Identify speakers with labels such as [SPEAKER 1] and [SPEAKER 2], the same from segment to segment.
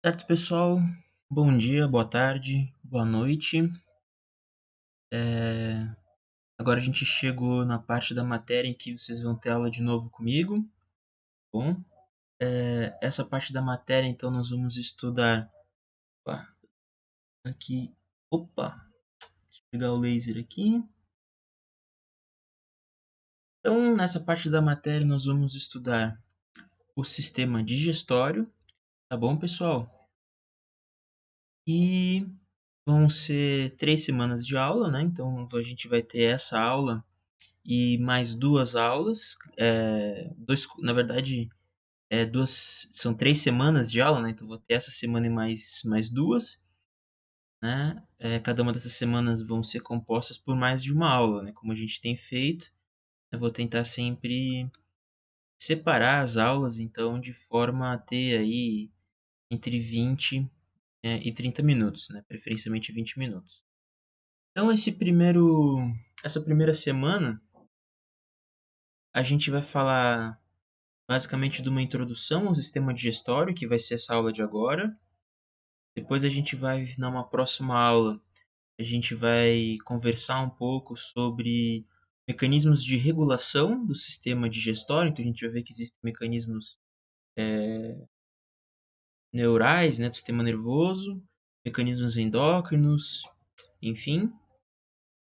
[SPEAKER 1] Certo, pessoal. Bom dia, boa tarde, boa noite. Agora a gente chegou na parte da matéria em que vocês vão ter aula de novo comigo, bom? Essa parte da matéria, então, nós vamos estudar. Opa, aqui. Opa, deixa eu pegar o laser aqui. Então, nessa parte da matéria, nós vamos estudar o sistema digestório, tá bom, pessoal? E vão ser 3 semanas de aula, né? Então, a gente vai ter essa aula e mais duas aulas, na verdade, são 3 semanas de aula, né? Então vou ter essa semana e mais duas, né? Cada uma dessas semanas vão ser compostas por mais de uma aula, né? Como a gente tem feito, eu vou tentar sempre separar as aulas, então, de forma a ter aí entre 20 e 30 minutos, né? Preferencialmente 20 minutos. Então, essa primeira semana, a gente vai falar basicamente de uma introdução ao sistema digestório, que vai ser essa aula de agora. Depois a gente vai, numa próxima aula, a gente vai conversar um pouco sobre mecanismos de regulação do sistema digestório. Então a gente vai ver que existem mecanismos neurais, né, do sistema nervoso, mecanismos endócrinos, enfim.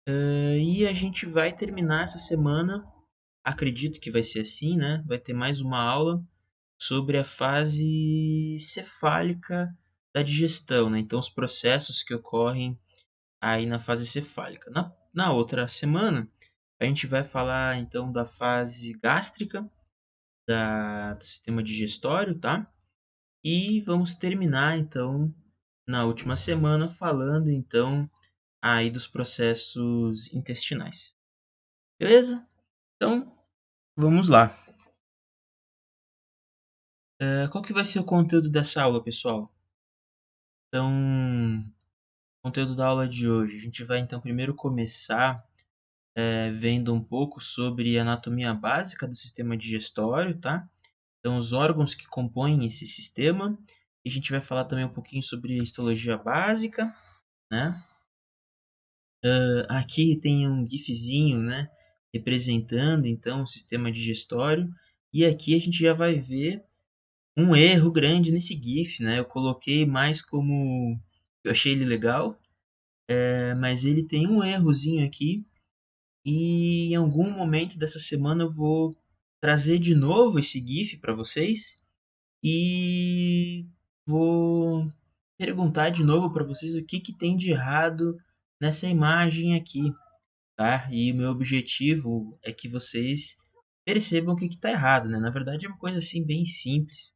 [SPEAKER 1] E a gente vai terminar essa semana, acredito que vai ser assim, né? Vai ter mais uma aula sobre a fase cefálica da digestão, né? Então, os processos que ocorrem aí na fase cefálica. Na outra semana, a gente vai falar então da fase gástrica do sistema digestório, tá? E vamos terminar então na última semana falando então aí dos processos intestinais. Beleza? Então, vamos lá. Qual que vai ser o conteúdo dessa aula, pessoal? Então, conteúdo da aula de hoje. A gente vai então primeiro começar vendo um pouco sobre a anatomia básica do sistema digestório, tá? Então, os órgãos que compõem esse sistema. E a gente vai falar também um pouquinho sobre histologia básica, né? Aqui tem um gifzinho, né? Representando então o sistema digestório. E aqui a gente já vai ver um erro grande nesse gif, né? Eu coloquei mais como eu achei ele legal, mas ele tem um errozinho aqui. E em algum momento dessa semana eu vou trazer de novo esse GIF para vocês e vou perguntar de novo para vocês o que tem de errado nessa imagem aqui, tá? E o meu objetivo é que vocês percebam o que está errado, né? Na verdade é uma coisa assim bem simples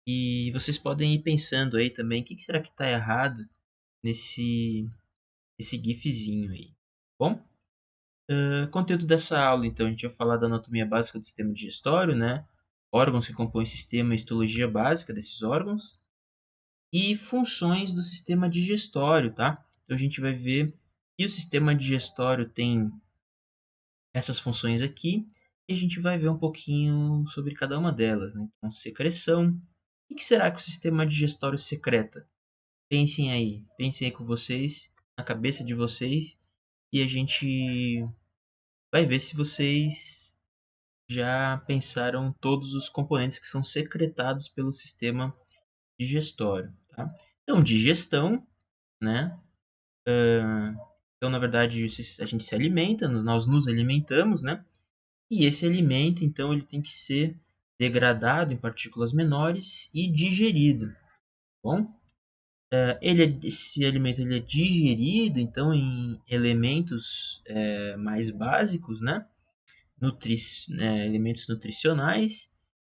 [SPEAKER 1] e vocês podem ir pensando aí também o que será que está errado nesse GIFzinho aí, bom? Conteúdo dessa aula, então, a gente vai falar da anatomia básica do sistema digestório, né? Órgãos que compõem o sistema, histologia básica desses órgãos e funções do sistema digestório, tá? Então, a gente vai ver que o sistema digestório tem essas funções aqui e a gente vai ver um pouquinho sobre cada uma delas, né? Então, secreção. O que será que o sistema digestório secreta? Pensem aí com vocês, na cabeça de vocês, e a gente vai ver se vocês já pensaram todos os componentes que são secretados pelo sistema digestório, tá? Então, digestão, né? Então, na verdade, a gente se alimenta, nós nos alimentamos, né? E esse alimento, então, ele tem que ser degradado em partículas menores e digerido, tá bom? Esse alimento ele é digerido, então, em elementos mais básicos, né? Elementos nutricionais.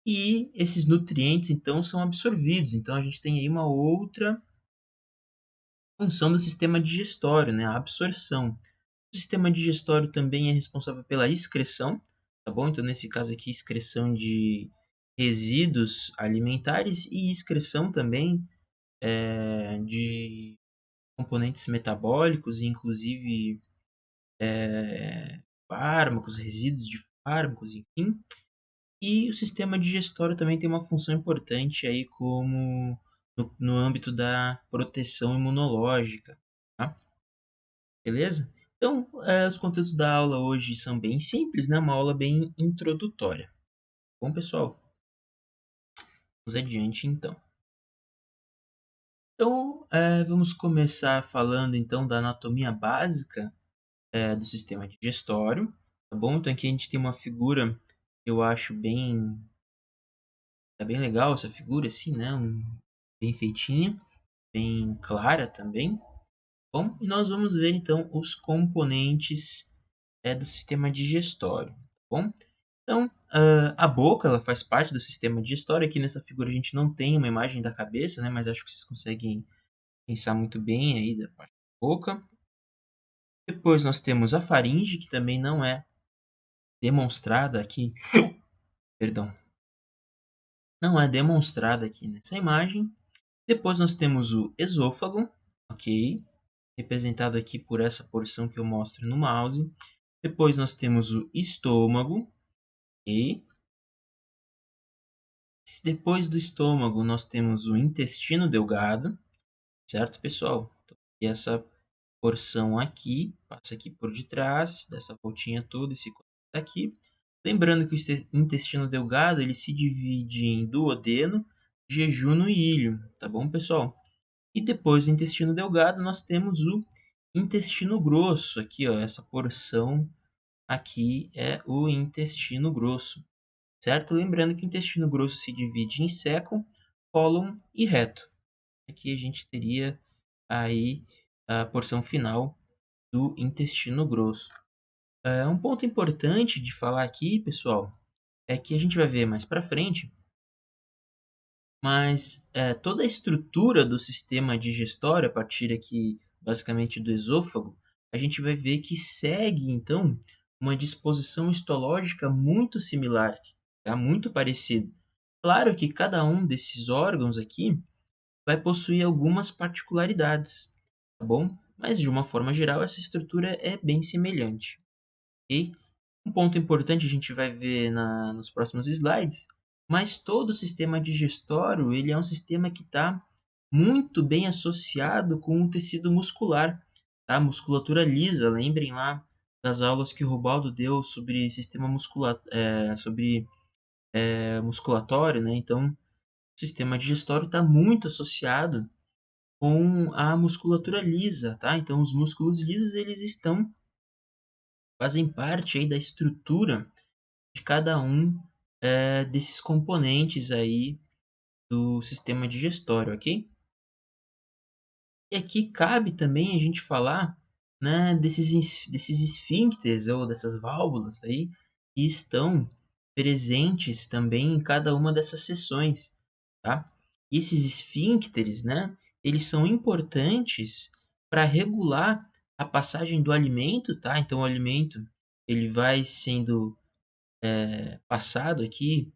[SPEAKER 1] E esses nutrientes, então, são absorvidos. Então, a gente tem aí uma outra função do sistema digestório, né? A absorção. O sistema digestório também é responsável pela excreção, tá bom? Então, nesse caso aqui, excreção de resíduos alimentares e excreção também de componentes metabólicos, inclusive fármacos, resíduos de fármacos, enfim. E o sistema digestório também tem uma função importante aí como no âmbito da proteção imunológica, tá? Beleza? Então, os conteúdos da aula hoje são bem simples, né? Uma aula bem introdutória. Bom, pessoal, vamos adiante então. Então, vamos começar falando então da anatomia básica do sistema digestório, tá bom? Então aqui a gente tem uma figura que eu acho bem legal essa figura, assim, né? Bem feitinha, bem clara também. Bom, e nós vamos ver então os componentes do sistema digestório, tá bom? Então, a boca, ela faz parte do sistema digestório. Aqui nessa figura a gente não tem uma imagem da cabeça, né? Mas acho que vocês conseguem pensar muito bem aí da parte da boca. Depois nós temos a faringe, que também não é demonstrada aqui, perdão, não é demonstrada aqui nessa imagem. Depois nós temos o esôfago, ok? Representado aqui por essa porção que eu mostro no mouse. Depois nós temos o estômago, ok? Depois do estômago nós temos o intestino delgado, certo, pessoal? Então, e essa porção aqui, passa aqui por detrás, dessa voltinha toda, esse aqui. Lembrando que o intestino delgado, ele se divide em duodeno, jejum e ilho, tá bom, pessoal? E depois do intestino delgado, nós temos o intestino grosso, aqui, ó, essa porção aqui é o intestino grosso, certo? Lembrando que o intestino grosso se divide em cécon, cólon e reto. Aqui a gente teria aí a porção final do intestino grosso. Um ponto importante de falar aqui, pessoal, é que a gente vai ver mais para frente, mas toda a estrutura do sistema digestório, a partir aqui basicamente do esôfago, a gente vai ver que segue então uma disposição histológica muito similar, tá? Muito parecido. Claro que cada um desses órgãos aqui vai possuir algumas particularidades, tá bom? Mas de uma forma geral essa estrutura é bem semelhante, ok? Um ponto importante a gente vai ver nos próximos slides, mas todo o sistema digestório ele é um sistema que está muito bem associado com o tecido muscular, tá? Musculatura lisa, lembrem lá das aulas que o Robaldo deu sobre sistema musculatório, né? Então, o sistema digestório está muito associado com a musculatura lisa, tá? Então, os músculos lisos eles fazem parte aí da estrutura de cada um desses componentes aí do sistema digestório, ok? E aqui cabe também a gente falar, né, desses esfíncteres ou dessas válvulas aí que estão presentes também em cada uma dessas seções, tá? E esses esfíncteres, né, eles são importantes para regular a passagem do alimento, tá? Então o alimento ele vai sendo passado aqui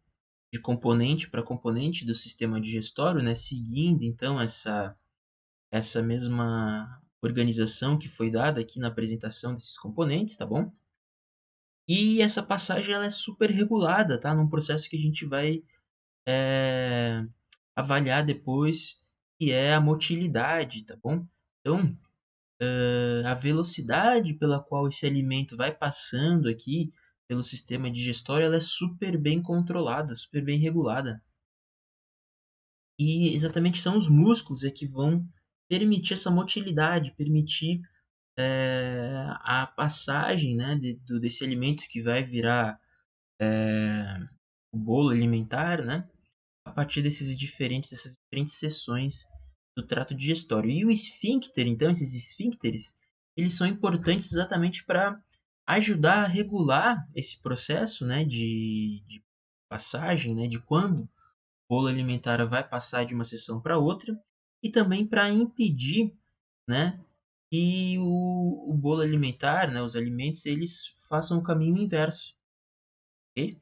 [SPEAKER 1] de componente para componente do sistema digestório, né, seguindo então essa mesma organização que foi dada aqui na apresentação desses componentes, tá bom? E essa passagem ela é super regulada, tá? Num processo que a gente vai avaliar depois, que é a motilidade, tá bom? Então, a velocidade pela qual esse alimento vai passando aqui pelo sistema digestório, ela é super bem controlada, super bem regulada. E exatamente são os músculos que vão permitir essa motilidade, permitir a passagem, né, desse alimento que vai virar o bolo alimentar, né, a partir dessas diferentes seções do trato digestório. E o esfíncter, então, esses esfíncteres, eles são importantes exatamente para ajudar a regular esse processo, né, de passagem, né, de quando bolo alimentar vai passar de uma seção para outra e também para impedir, né, que o bolo alimentar, né, os alimentos, eles façam o caminho inverso, ok?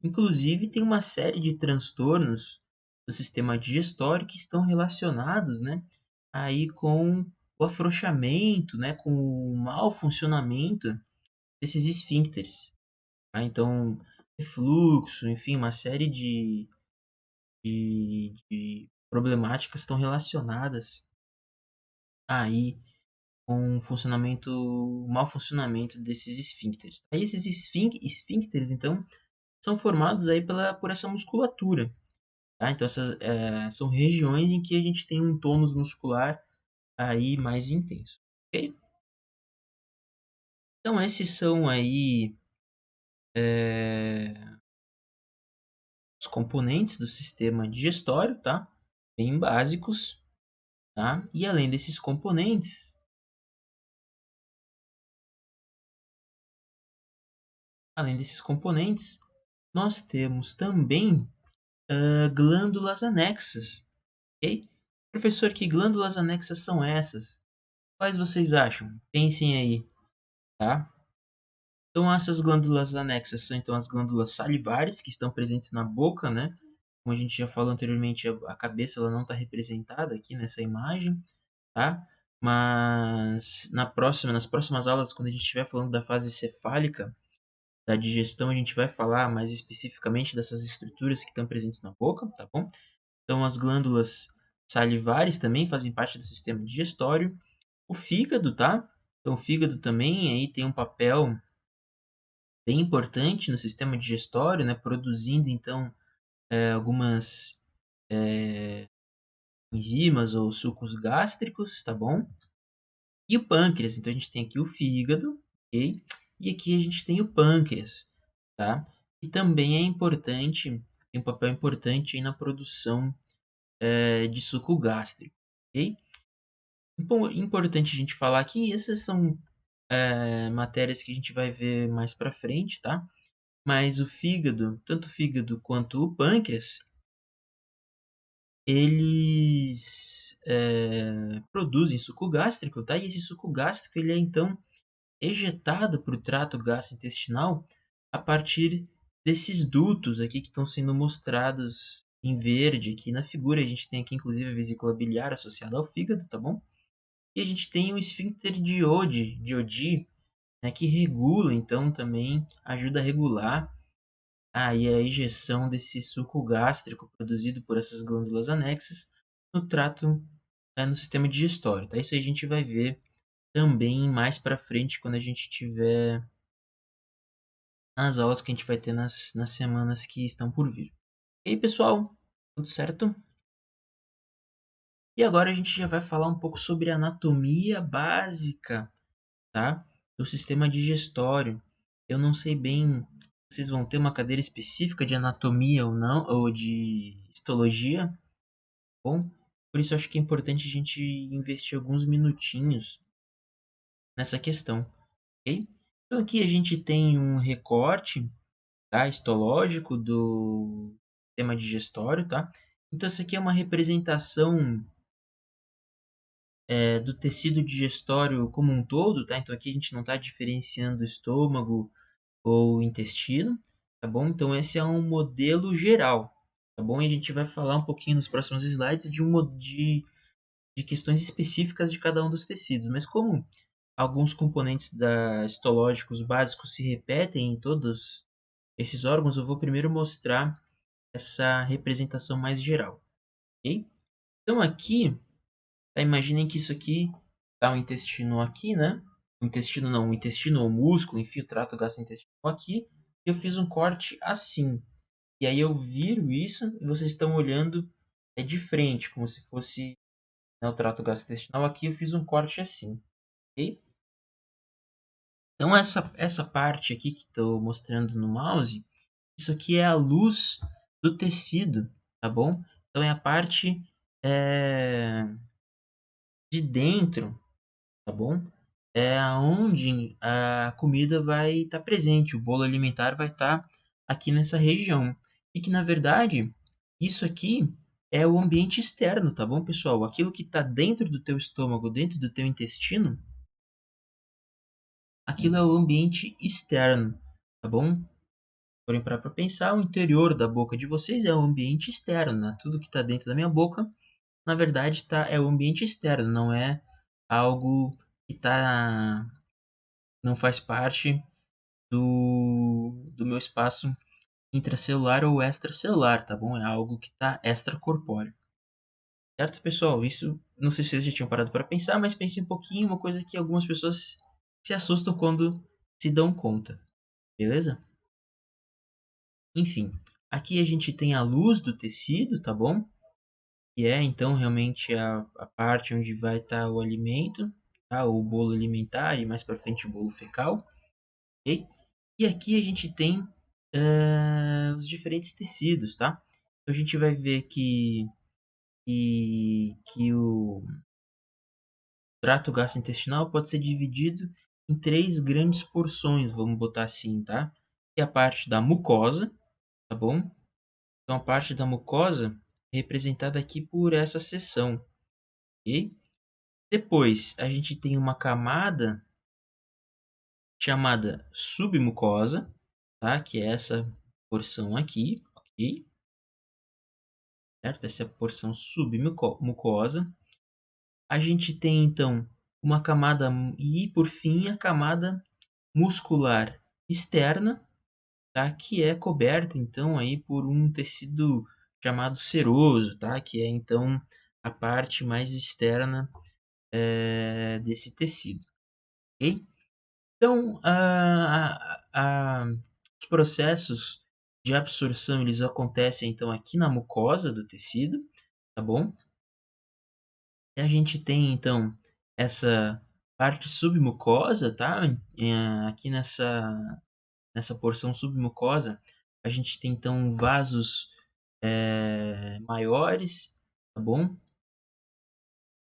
[SPEAKER 1] Inclusive, tem uma série de transtornos do sistema digestório que estão relacionados, né, aí com o afrouxamento, né, com o mau funcionamento desses esfíncteres, tá? Então, refluxo, enfim, uma série de problemáticas estão relacionadas aí com o funcionamento, o mau funcionamento desses esfíncteres. Aí esses esfíncteres, então, são formados aí por essa musculatura, tá? Então, essas são regiões em que a gente tem um tônus muscular aí mais intenso, ok? Então, esses são aí os componentes do sistema digestório, tá? Bem básicos, tá? E além desses componentes, nós temos também glândulas anexas, ok? Professor, que glândulas anexas são essas? Quais vocês acham? Pensem aí, tá? Então, essas glândulas anexas são então as glândulas salivares que estão presentes na boca, né? Como a gente já falou anteriormente, a cabeça ela não está representada aqui nessa imagem, tá? Mas nas próximas aulas, quando a gente estiver falando da fase cefálica da digestão, a gente vai falar mais especificamente dessas estruturas que estão presentes na boca, tá bom? Então, as glândulas salivares também fazem parte do sistema digestório. O fígado, tá? Então, o fígado também aí tem um papel bem importante no sistema digestório, né? Produzindo, então, algumas enzimas ou sucos gástricos, tá bom? E o pâncreas, então a gente tem aqui o fígado, ok? E aqui a gente tem o pâncreas, tá? E também é importante, tem um papel importante aí na produção de suco gástrico, ok? Importante a gente falar que essas são matérias que a gente vai ver mais para frente, tá? Mas o fígado, tanto o fígado quanto o pâncreas, eles produzem suco gástrico, tá? E esse suco gástrico, ele é então ejetado para o trato gastrointestinal a partir desses dutos aqui que estão sendo mostrados em verde aqui na figura. A gente tem aqui, inclusive, a vesícula biliar associada ao fígado, tá bom? E a gente tem o esfíncter de Oddi, né, que regula, então, também ajuda a regular aí a ejeção desse suco gástrico produzido por essas glândulas anexas no trato, no sistema digestório, tá? Isso aí a gente vai ver também mais para frente quando a gente tiver as aulas que a gente vai ter nas semanas que estão por vir. E aí, pessoal, tudo certo? E agora a gente já vai falar um pouco sobre a anatomia básica, tá? Do sistema digestório. Eu não sei bem se vocês vão ter uma cadeira específica de anatomia ou não, ou de histologia, tá bom? Por isso eu acho que é importante a gente investir alguns minutinhos nessa questão, ok? Então aqui a gente tem um recorte, tá, histológico do sistema digestório, tá? Então essa aqui é uma representação do tecido digestório como um todo, tá? Então aqui a gente não está diferenciando estômago ou intestino, tá bom? Então esse é um modelo geral, tá bom? E a gente vai falar um pouquinho nos próximos slides de questões específicas de cada um dos tecidos, mas como alguns componentes histológicos básicos se repetem em todos esses órgãos, eu vou primeiro mostrar essa representação mais geral, ok? Então aqui, tá, imaginem que isso aqui tá um intestino aqui, né? O intestino não, o intestino ou músculo, enfim, o trato gastrointestinal aqui. Eu fiz um corte assim. E aí eu viro isso e vocês estão olhando de frente, como se fosse, né, o trato gastrointestinal. Aqui eu fiz um corte assim, ok? Então essa parte aqui que estou mostrando no mouse, isso aqui é a luz do tecido, tá bom? Então é a parte de dentro, tá bom? É onde a comida vai estar presente, o bolo alimentar vai estar aqui nessa região. E que na verdade, isso aqui é o ambiente externo, tá bom, pessoal? Aquilo que está dentro do teu estômago, dentro do teu intestino, aquilo é o ambiente externo, tá bom? Porém, para pensar, o interior da boca de vocês é o ambiente externo, né? Tudo que está dentro da minha boca, na verdade, é o ambiente externo, não é algo que não faz parte do meu espaço intracelular ou extracelular, tá bom? É algo que está extracorpóreo. Certo, pessoal? Isso, não sei se vocês já tinham parado para pensar, mas pense um pouquinho, uma coisa que algumas pessoas se assustam quando se dão conta, beleza? Enfim, aqui a gente tem a luz do tecido, tá bom? Que é então realmente a parte onde vai estar o alimento, tá? O bolo alimentar e mais para frente o bolo fecal, ok? E aqui a gente tem os diferentes tecidos, tá? Então a gente vai ver que o trato gastrointestinal pode ser dividido em três grandes porções, vamos botar assim, tá? Que é a parte da mucosa, tá bom? Então a parte da mucosa é representada aqui por essa seção, ok? Depois a gente tem uma camada chamada submucosa, tá? Que é essa porção aqui, ok? Certo? Essa é a porção submucosa. A gente tem então uma camada e por fim a camada muscular externa, tá? Que é coberta então aí por um tecido chamado seroso, tá? Que é então a parte mais externa desse tecido, ok? Então, os processos de absorção eles acontecem então aqui na mucosa do tecido, tá bom? E a gente tem então essa parte submucosa, tá? Aqui nessa porção submucosa, a gente tem então vasos maiores, tá bom?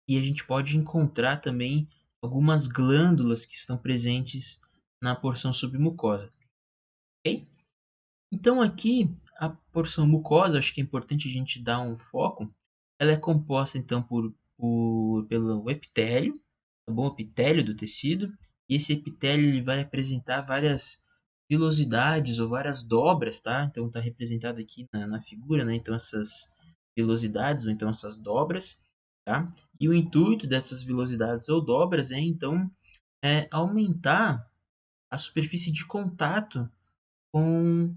[SPEAKER 1] E a gente pode encontrar também algumas glândulas que estão presentes na porção submucosa, ok? Então aqui a porção mucosa, acho que é importante a gente dar um foco. Ela é composta então pelo epitélio, tá bom? O epitélio do tecido. E esse epitélio ele vai apresentar várias vilosidades ou várias dobras, tá? Então está representado aqui na figura, né? Então essas vilosidades ou então essas dobras, tá? E o intuito dessas vilosidades ou dobras é então aumentar a superfície de contato com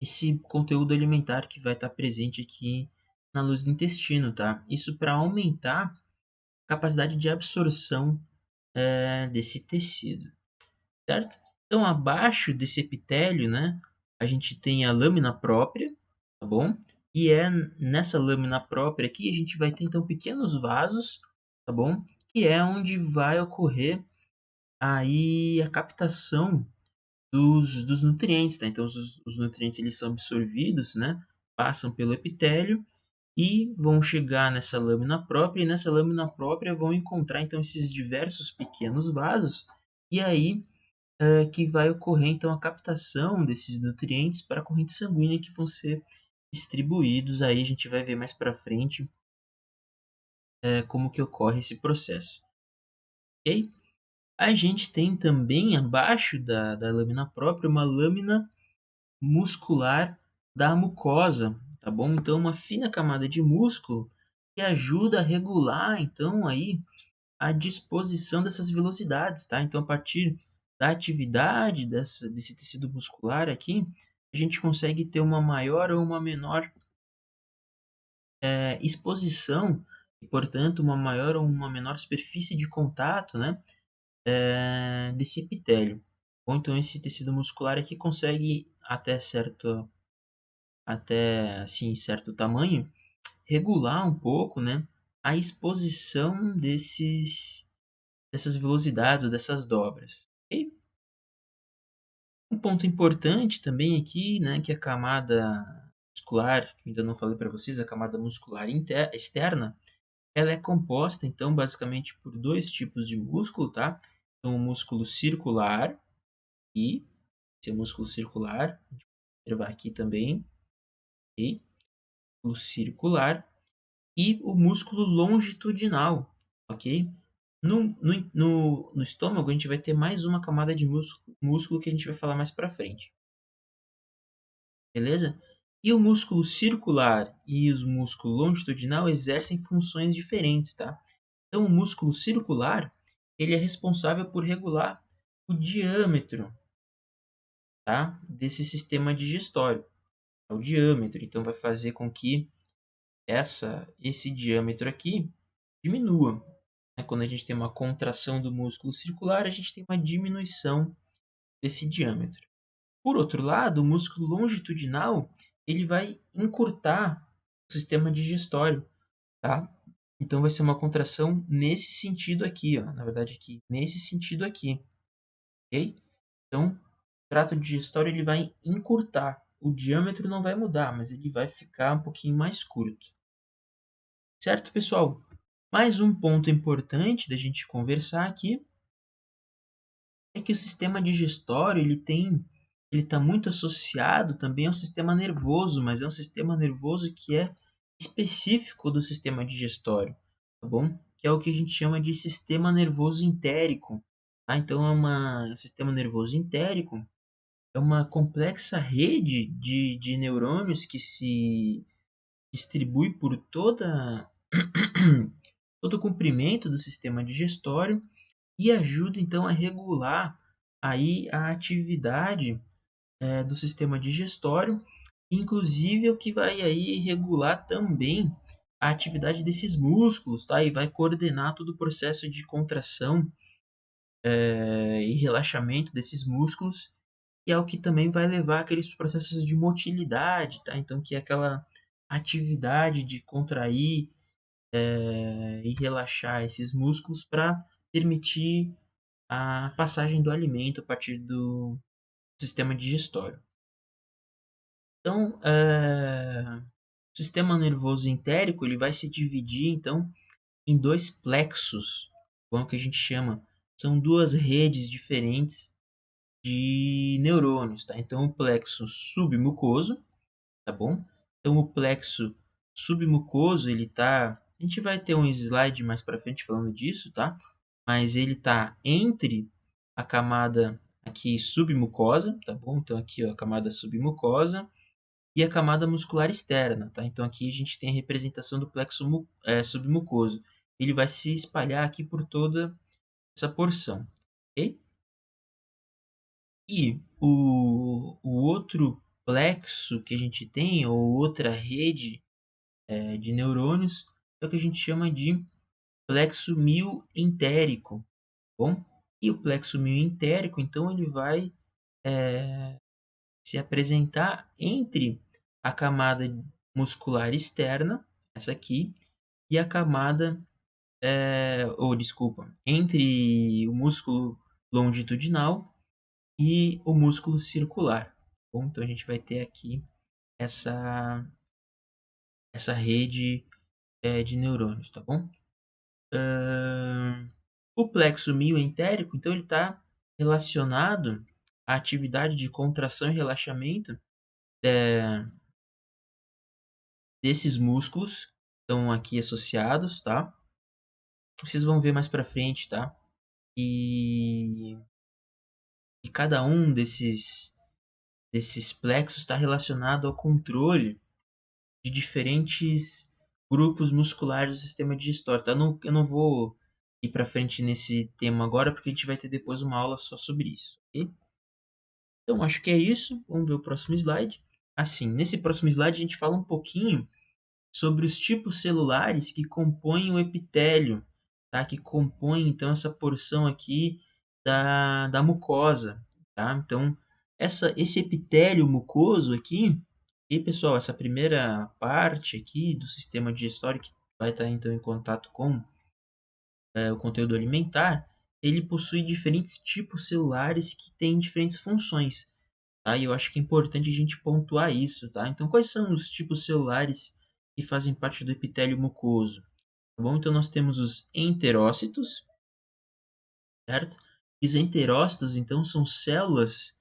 [SPEAKER 1] esse conteúdo alimentar que vai estar presente aqui na luz do intestino, tá? Isso para aumentar a capacidade de absorção desse tecido, certo? Então, abaixo desse epitélio, né, a gente tem a lâmina própria, tá bom? E é nessa lâmina própria aqui a gente vai ter então pequenos vasos, tá bom? Que é onde vai ocorrer aí a captação dos nutrientes, tá? Então, os nutrientes eles são absorvidos, né? Passam pelo epitélio e vão chegar nessa lâmina própria, e nessa lâmina própria vão encontrar, então, esses diversos pequenos vasos, e aí que vai ocorrer, então, a captação desses nutrientes para a corrente sanguínea que vão ser distribuídos, aí a gente vai ver mais para frente como que ocorre esse processo, ok? A gente tem também, abaixo da lâmina própria, uma lâmina muscular da mucosa, tá bom? Então, uma fina camada de músculo que ajuda a regular, então, aí a disposição dessas velocidades, tá? Então, a partir da atividade desse tecido muscular aqui, a gente consegue ter uma maior ou uma menor exposição e, portanto, uma maior ou uma menor superfície de contato, né? Desse epitélio. Ou então, esse tecido muscular aqui consegue até assim certo tamanho, regular um pouco, né, a exposição dessas velocidades ou dessas dobras. E um ponto importante também aqui, né, que a camada muscular, que ainda não falei para vocês, a camada muscular externa, ela é composta, então, basicamente por dois tipos de músculo, tá? Então, o músculo circular e esse músculo circular, a gente vai observar aqui também, ok? Músculo circular e o músculo longitudinal, ok? No estômago, a gente vai ter mais uma camada de músculo que a gente vai falar mais para frente, beleza? E o músculo circular e o músculo longitudinal exercem funções diferentes, tá? Então, o músculo circular, ele é responsável por regular o diâmetro, tá? Desse sistema digestório, é o diâmetro. Então, vai fazer com que esse diâmetro aqui diminua, né? Quando a gente tem uma contração do músculo circular, a gente tem uma diminuição desse diâmetro. Por outro lado, o músculo longitudinal, ele vai encurtar o sistema digestório, tá? Então vai ser uma contração nesse sentido aqui, ó, na verdade aqui, nesse sentido aqui, ok? Então, o trato digestório ele vai encurtar. O diâmetro não vai mudar, mas ele vai ficar um pouquinho mais curto. Certo, pessoal? Mais um ponto importante da gente conversar aqui é que o sistema digestório ele está muito associado também ao sistema nervoso, mas é um sistema nervoso que é específico do sistema digestório, tá bom? Que é o que a gente chama de sistema nervoso entérico. Tá? Então, o sistema nervoso entérico é uma complexa rede de neurônios que se distribui por todo o comprimento do sistema digestório e ajuda então a regular aí a atividade do sistema digestório, inclusive o que vai aí regular também a atividade desses músculos, tá? E vai coordenar todo o processo de contração e relaxamento desses músculos, que é o que também vai levar aqueles processos de motilidade, tá? Então, que é aquela atividade de contrair e relaxar esses músculos para permitir a passagem do alimento a partir do sistema digestório. Então, o sistema nervoso entérico ele vai se dividir então em dois plexos, como que a gente chama, são duas redes diferentes de neurônios, tá? Então, o plexo submucoso, tá bom? Então, o plexo submucoso, a gente vai ter um slide mais para frente falando disso, tá? Mas ele tá entre a camada aqui submucosa, tá bom? Então, aqui, ó, a camada submucosa e a camada muscular externa, tá? Então, aqui a gente tem a representação do plexo submucoso. Ele vai se espalhar aqui por toda essa porção, ok? E o outro plexo que a gente tem, ou outra rede de neurônios, é o que a gente chama de plexo mioentérico, tá bom? E o plexo mioentérico, então, ele vai se apresentar entre a camada muscular externa, essa aqui, e a camada, ou desculpa, entre o músculo longitudinal e o músculo circular. Tá bom? Então a gente vai ter aqui essa, essa rede de neurônios, tá bom? O plexo mioentérico, então, ele está relacionado à atividade de contração e relaxamento desses músculos que estão aqui associados, tá? Vocês vão ver mais para frente, tá? E, e cada um desses plexos está relacionado ao controle de diferentes grupos musculares do sistema digestório, tá? Eu não vou ir para frente nesse tema agora, porque a gente vai ter depois uma aula só sobre isso, ok? Então, acho que é isso. Vamos ver o próximo slide. Assim, nesse próximo slide a gente fala um pouquinho sobre os tipos celulares que compõem o epitélio, tá? Que compõem, então, essa porção aqui da mucosa, tá? Então, esse epitélio mucoso aqui, e pessoal, essa primeira parte aqui do sistema digestório que vai estar, então, em contato com o conteúdo alimentar, ele possui diferentes tipos celulares que têm diferentes funções, tá? E eu acho que é importante a gente pontuar isso, tá? Então, quais são os tipos celulares que fazem parte do epitélio mucoso? Tá bom? Então, nós temos os enterócitos, certo? E os enterócitos, então, são células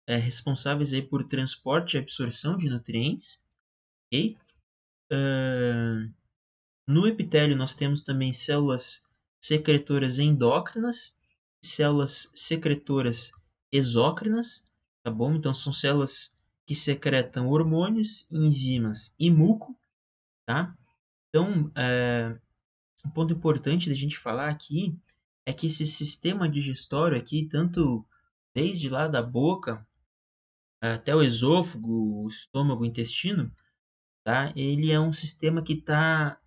[SPEAKER 1] responsáveis aí por transporte e absorção de nutrientes, ok? No epitélio, nós temos também células secretoras endócrinas, células secretoras exócrinas, tá bom? Então, são células que secretam hormônios, enzimas e muco, tá? Então, um ponto importante da gente falar aqui é que esse sistema digestório aqui, tanto desde lá da boca até o esôfago, o estômago, o intestino, tá? Ele é um sistema que está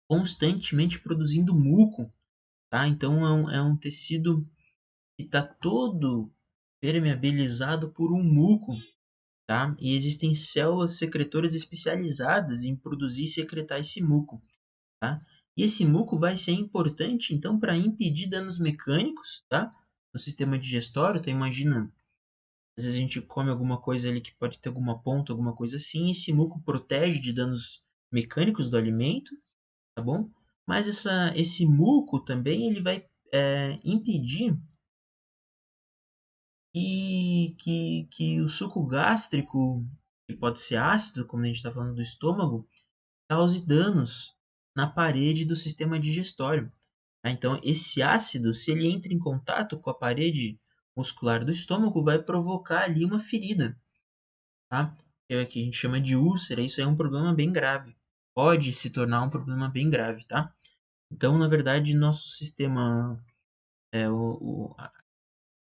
[SPEAKER 1] constantemente produzindo muco, tá? Então é um tecido que está todo permeabilizado por um muco, tá? E existem células secretoras especializadas em produzir e secretar esse muco, tá? E esse muco vai ser importante, então, para impedir danos mecânicos, tá? No sistema digestório, então imagina, às vezes a gente come alguma coisa ali que pode ter alguma ponta, alguma coisa assim, e esse muco protege de danos mecânicos do alimento, tá bom? Mas esse muco também ele vai impedir que o suco gástrico, que pode ser ácido, como a gente está falando do estômago, cause danos na parede do sistema digestório. Tá? Então, esse ácido, se ele entra em contato com a parede muscular do estômago, vai provocar ali uma ferida, tá? É o que a gente chama de úlcera. Isso é um problema bem grave. Pode se tornar um problema bem grave, tá? Então, na verdade, nosso sistema,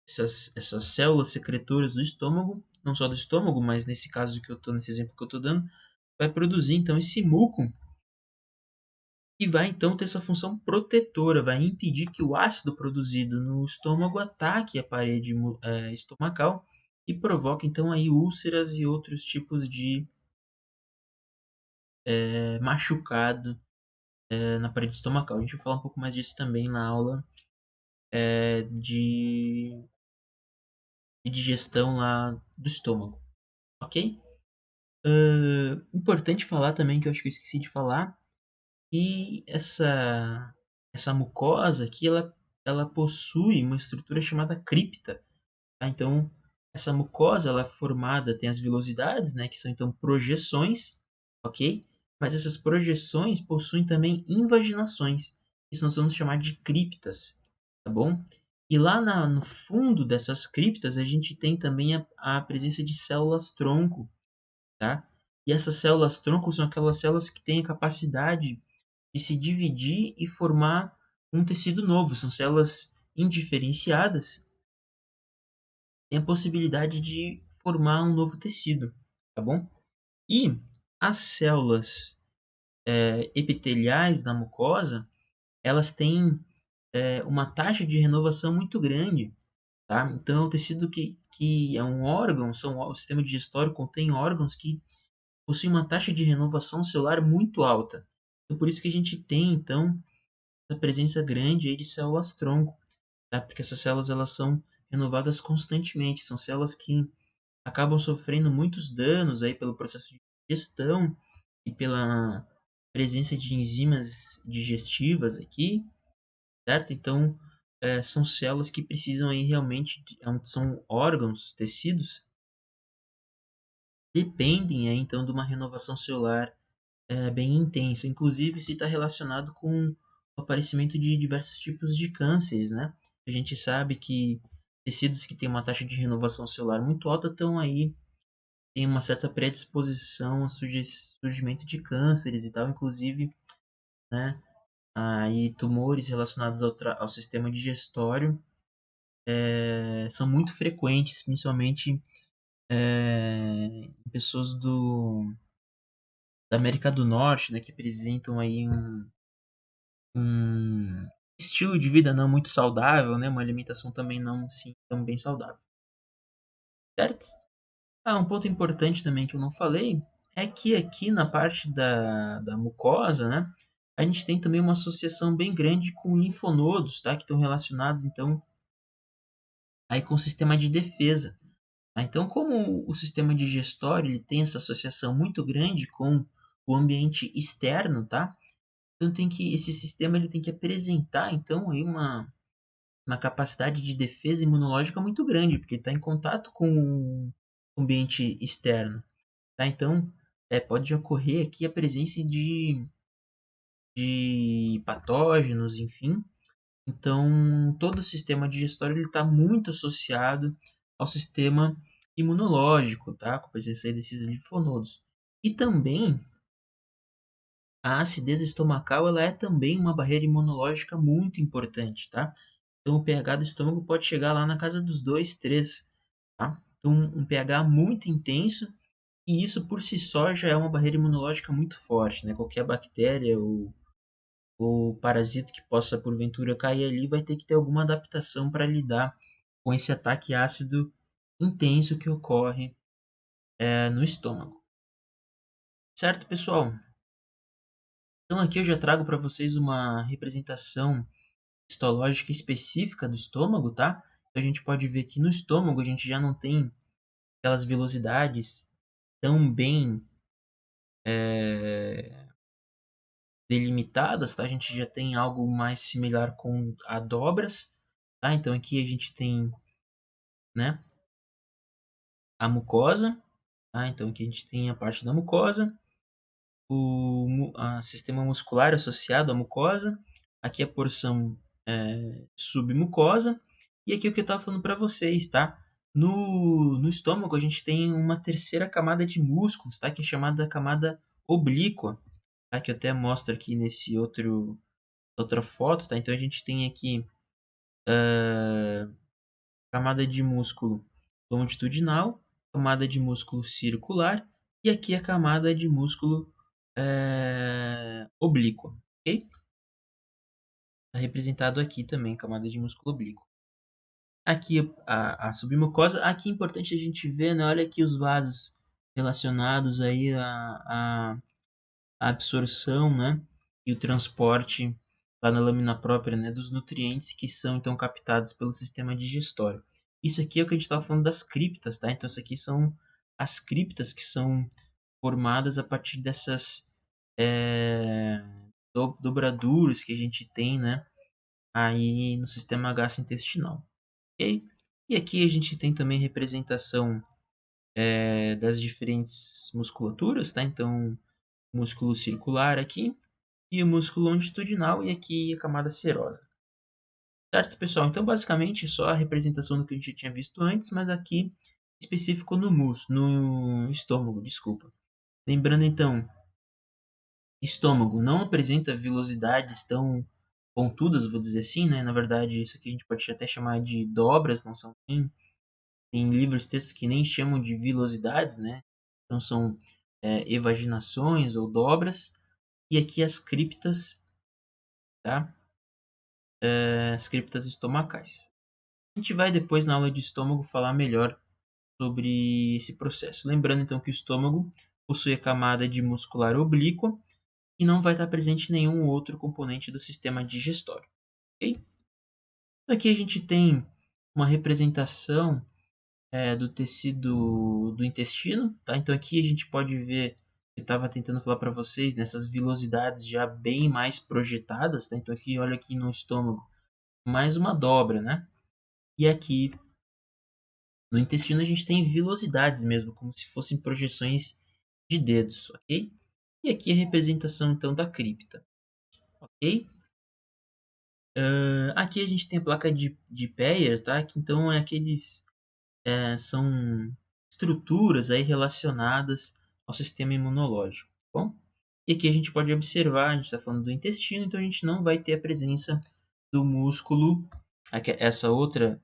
[SPEAKER 1] essas células secretoras do estômago, não só do estômago, mas nesse caso que eu tô, nesse exemplo que eu estou dando, vai produzir então esse muco e vai então ter essa função protetora, vai impedir que o ácido produzido no estômago ataque a parede estomacal e provoque então aí úlceras e outros tipos de machucado na parede estomacal. A gente vai falar um pouco mais disso também na aula de digestão lá do estômago, ok? Importante falar também, que eu acho que eu esqueci de falar, que essa mucosa aqui, ela possui uma estrutura chamada cripta, tá? Então, essa mucosa, ela é formada, tem as vilosidades, né, que são então projeções, ok? Mas essas projeções possuem também invaginações. Isso nós vamos chamar de criptas, tá bom? E lá no fundo dessas criptas, a gente tem também a presença de células tronco, tá? E essas células tronco são aquelas células que têm a capacidade de se dividir e formar um tecido novo. São células indiferenciadas, têm a possibilidade de formar um novo tecido, tá bom? E as células epiteliais da mucosa, elas têm uma taxa de renovação muito grande, tá? Então, é um tecido que é um órgão, o sistema digestório contém órgãos que possui uma taxa de renovação celular muito alta. Então, por isso que a gente tem, então, essa presença grande aí de células tronco, tá? Porque essas células elas são renovadas constantemente, são células que acabam sofrendo muitos danos aí pelo processo de digestão e pela presença de enzimas digestivas aqui, certo? Então, são células que precisam aí realmente, são órgãos, tecidos, dependem aí, então de uma renovação celular bem intensa. Inclusive, isso está relacionado com o aparecimento de diversos tipos de cânceres, né? A gente sabe que tecidos que têm uma taxa de renovação celular muito alta estão aí, tem uma certa predisposição ao surgimento de cânceres e tal, inclusive, né? Aí tumores relacionados ao sistema digestório são muito frequentes, principalmente em pessoas da América do Norte, né? Que apresentam aí um estilo de vida não muito saudável, né? Uma alimentação também não assim, tão bem saudável, certo? Um ponto importante também que eu não falei é que aqui na parte da mucosa, né? A gente tem também uma associação bem grande com linfonodos, tá? Que estão relacionados, então, aí com o sistema de defesa. Tá? Então, como o sistema digestório ele tem essa associação muito grande com o ambiente externo, tá? Então, esse sistema ele tem que apresentar, então, aí uma capacidade de defesa imunológica muito grande, porque está em contato com o ambiente externo, tá? Então, pode ocorrer aqui a presença de patógenos, enfim. Então, todo o sistema digestório está muito associado ao sistema imunológico, tá? Com a presença aí desses linfonodos. E também, a acidez estomacal, ela é também uma barreira imunológica muito importante, tá? Então, o pH do estômago pode chegar lá na casa dos 2, 3, tá? Então, um pH muito intenso E isso por si só já é uma barreira imunológica muito forte, né? Qualquer bactéria ou parasito que possa porventura cair ali vai ter que ter alguma adaptação para lidar com esse ataque ácido intenso que ocorre no estômago. Certo, pessoal? Então aqui eu já trago para vocês uma representação histológica específica do estômago, tá? Então a gente pode ver que no estômago a gente já não tem aquelas velocidades tão bem é, delimitadas, tá? A gente já tem algo mais similar com a dobras, tá? Então aqui a gente tem, né, a mucosa, tá? Então aqui a gente tem a parte da mucosa, sistema muscular associado à mucosa, aqui a porção submucosa, e aqui o que eu estava falando para vocês, tá? No estômago a gente tem uma terceira camada de músculos, tá? Que é chamada camada oblíqua, tá? Que eu até mostro aqui nesse outra foto, tá? Então a gente tem aqui camada de músculo longitudinal, camada de músculo circular e aqui a camada de músculo oblíqua, ok? Está representado aqui também, camada de músculo oblíquo. Aqui a submucosa, aqui é importante a gente ver, né? Olha aqui os vasos relacionados aí a absorção, né, e o transporte lá na lâmina própria, né, dos nutrientes que são então captados pelo sistema digestório. Isso aqui é o que a gente estava falando das criptas, tá? Então isso aqui são as criptas que são formadas a partir dessas dobraduras que a gente tem, né, aí no sistema gastrointestinal, ok? E aqui a gente tem também representação das diferentes musculaturas, tá? Então músculo circular aqui e o músculo longitudinal e aqui a camada serosa. Certo, pessoal? Então, basicamente, só a representação do que a gente tinha visto antes, mas aqui específico no estômago, desculpa. Lembrando, então, estômago não apresenta velocidades tão pontudas, vou dizer assim, né? Na verdade, isso aqui a gente pode até chamar de dobras, não são nem... Tem livros, textos que nem chamam de vilosidades, né? Então, são evaginações ou dobras. E aqui as criptas, tá? As criptas estomacais. A gente vai depois na aula de estômago falar melhor sobre esse processo. Lembrando então que o estômago possui a camada de muscular oblíqua e não vai estar presente nenhum outro componente do sistema digestório. Ok? Aqui a gente tem uma representação do tecido do intestino, tá? Então aqui a gente pode ver, eu estava tentando falar para vocês nessas vilosidades já bem mais projetadas, tá? Então aqui, olha aqui no estômago, mais uma dobra, né? E aqui no intestino a gente tem vilosidades mesmo, como se fossem projeções de dedos, ok? E aqui a representação então da cripta, ok? Aqui a gente tem a placa de Peyer, tá? Que então são estruturas aí relacionadas ao sistema imunológico, tá bom? E aqui a gente pode observar, a gente está falando do intestino, então a gente não vai ter a presença do músculo, essa outra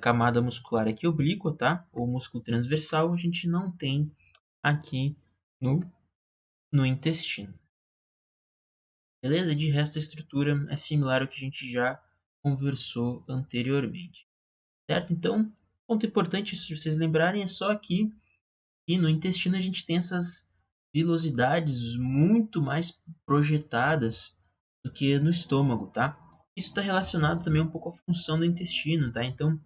[SPEAKER 1] camada muscular aqui oblíqua, tá? Ou músculo transversal, a gente não tem aqui no, no intestino. Beleza? De resto, a estrutura é similar ao que a gente já conversou anteriormente. Certo? Então, ponto importante, se vocês lembrarem, é só aqui e no intestino a gente tem essas vilosidades muito mais projetadas do que no estômago, tá? Isso está relacionado também um pouco à função do intestino, tá? Então,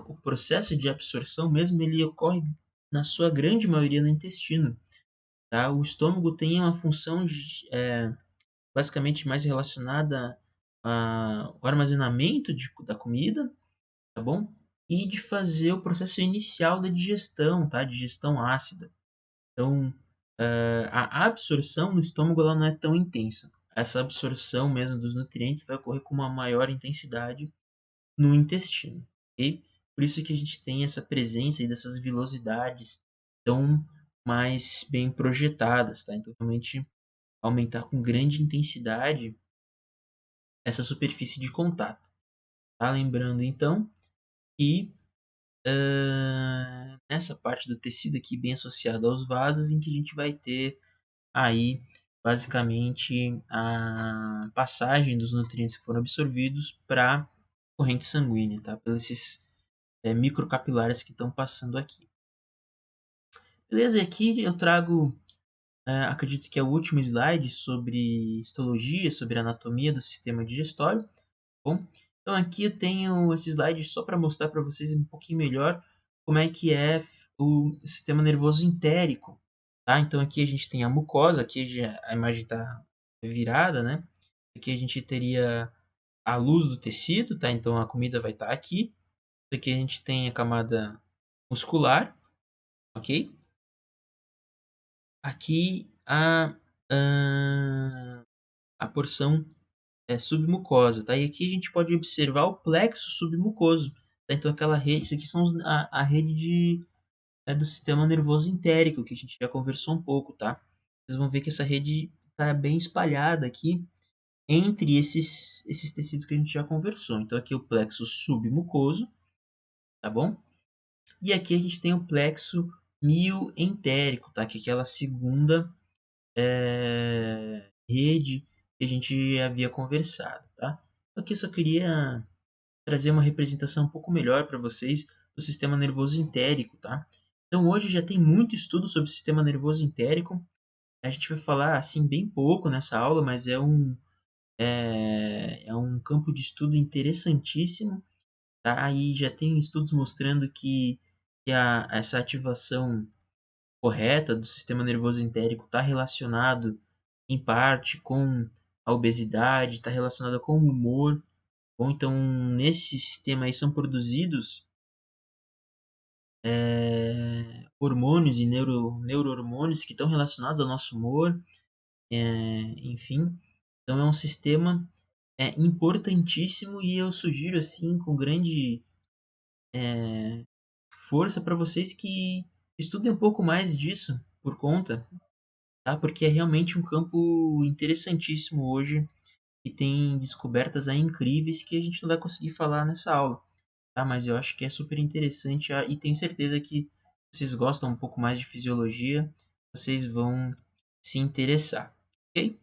[SPEAKER 1] o processo de absorção mesmo, ele ocorre na sua grande maioria no intestino, tá? O estômago tem uma função basicamente mais relacionada ao armazenamento da comida, tá bom? E de fazer o processo inicial da digestão, tá? Digestão ácida. Então, a absorção no estômago ela não é tão intensa. Essa absorção mesmo dos nutrientes vai ocorrer com uma maior intensidade no intestino, ok? Por isso que a gente tem essa presença aí dessas vilosidades tão mais bem projetadas, tá? Então, realmente aumentar com grande intensidade essa superfície de contato, tá? Lembrando, então, que nessa parte do tecido aqui bem associado aos vasos, em que a gente vai ter aí basicamente a passagem dos nutrientes que foram absorvidos para corrente sanguínea, tá? Pelos esses microcapilares que estão passando aqui. Beleza, e aqui eu trago, acredito que é o último slide sobre histologia, sobre anatomia do sistema digestório. Bom, então aqui eu tenho esse slide só para mostrar para vocês um pouquinho melhor como é que é o sistema nervoso entérico, tá? Então aqui a gente tem a mucosa, aqui a imagem está virada, né? Aqui a gente teria a luz do tecido, tá? Então a comida vai estar aqui. Aqui a gente tem a camada muscular, ok? Aqui a porção submucosa, tá? E aqui a gente pode observar o plexo submucoso, tá? Então aquela rede, isso aqui são a rede do sistema nervoso entérico, que a gente já conversou um pouco, tá? Vocês vão ver que essa rede está bem espalhada aqui entre esses tecidos que a gente já conversou. Então aqui o plexo submucoso, tá bom? E aqui a gente tem o plexo mioentérico, tá? Que é aquela segunda rede que a gente havia conversado, tá? Aqui eu só queria trazer uma representação um pouco melhor para vocês do sistema nervoso entérico, tá? Então hoje já tem muito estudo sobre o sistema nervoso entérico. A gente vai falar assim bem pouco nessa aula, mas é um campo de estudo interessantíssimo, tá? E já tem estudos mostrando que essa ativação correta do sistema nervoso entérico está relacionado em parte com a obesidade, está relacionada com o humor. Bom, então nesse sistema aí são produzidos hormônios e neurohormônios que estão relacionados ao nosso humor, enfim. Então é um sistema importantíssimo e eu sugiro assim com grande força para vocês que estudem um pouco mais disso por conta, tá? Porque é realmente um campo interessantíssimo hoje e tem descobertas aí incríveis que a gente não vai conseguir falar nessa aula, tá? Mas eu acho que é super interessante e tenho certeza que vocês gostam um pouco mais de fisiologia, vocês vão se interessar, ok?